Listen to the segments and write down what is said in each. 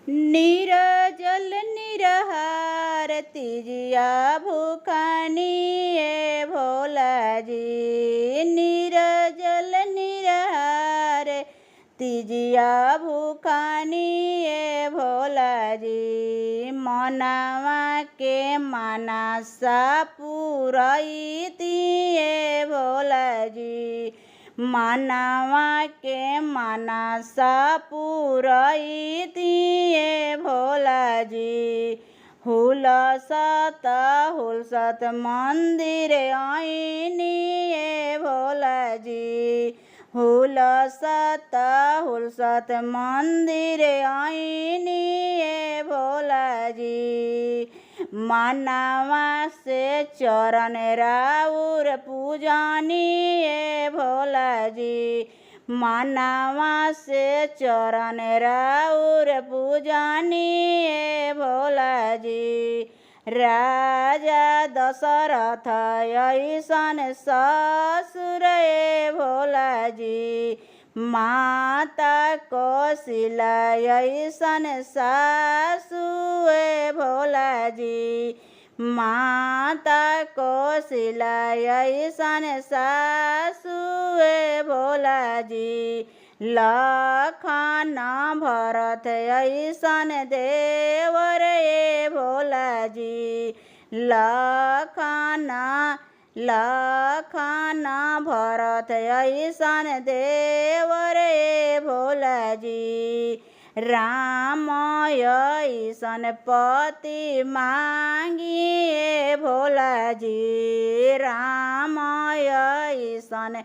निरजल निरहार तीजिया भूखानी ए भोलाजी। निरजल निरहार तीजिया भूखानी ए भोलाजी। मनावा के मानसा पुरैती ए भोलाजी। मनावा के मानसा पुरैती ए भोलाजी। हुलसत हुलसत मंदिर आईनी ए भोलाजी। हुलसत हुलसत मंदिर आईनी ए भोलाजी। मनावा से चरण राउर पूजानी ए भोलाजी। मनावा से चरण राउर पूजानी ए भोलाजी। राजा दशरथ ऐसन ससुर ए भोलाजी। माता कौशल्या ऐसन सासु ए भोलाजी। माता कौशल्या ऐसन सासु ए भोलाजी। लखन भरत ऐसन देवर ए भोलाजी। लखन भरत ऐसन देवर ए भोलाजी। राम ऐसन पति मांगी ए भोलाजी। राम ऐसन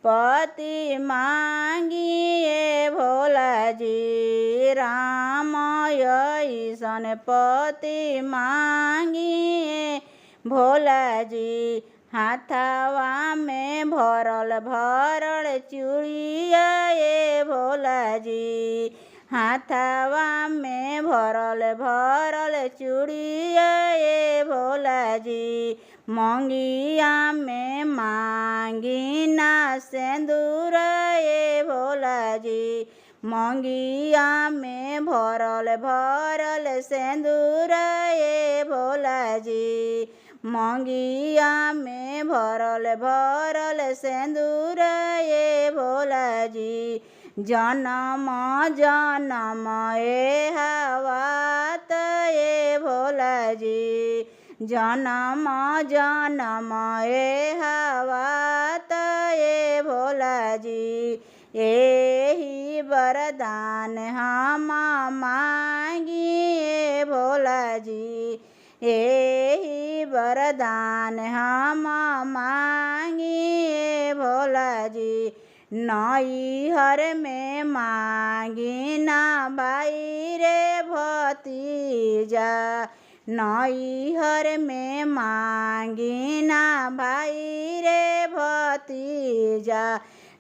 पति मांगी ए भोलाजी। राम ऐसन पति मांगी ए भोलाजी। हाथवा में भरल भरल चूड़िया ए भोलाजी। हाथवा में भरल भरल चूड़िया ए भोलाजी। मंगिया में मांगी ना सिंदूर ए भोलाजी। मंगिया में भरल भरल सिंदूर ए भोलाजी। मंगिया में भरल भरल सिंदूर ए भोलाजी। जनम जनम ए हवात ए भोलाजी। जनम जनम ए हवात ए भोलाजी। एही वरदान हम मांगी ए भोलाजी। एही वरदान हम मांगी ए भोलाजी। नैहर में मांगी ना भाई रे भतीजा। नैहर में मांगी ना भाई रे भतीजा।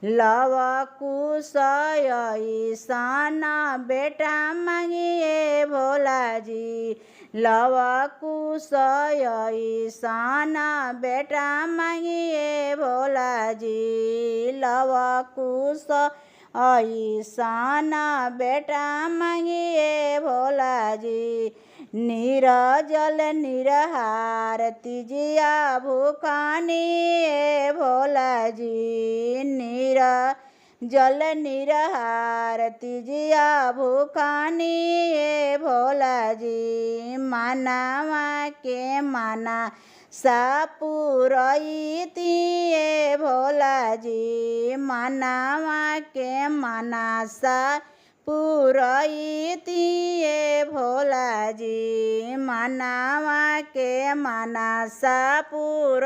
लव कुश ऐसन बेटा मांगी ए भोलाजी। लव कुश ऐसन बेटा मांगी ए भोलाजी। लव कुश ऐसन बेटा मांगी ए भोलाजी। निरजल निरहार तीजिया भूखानी ए भोलाजी। निरजल निरहार तीजिया भूखानी ए भोलाजी। मनावा के माना सा पुरैती ए भोलाजी। मनावा के माना सा पुरैती ए भोलाजी। मनावा के मानसा पुर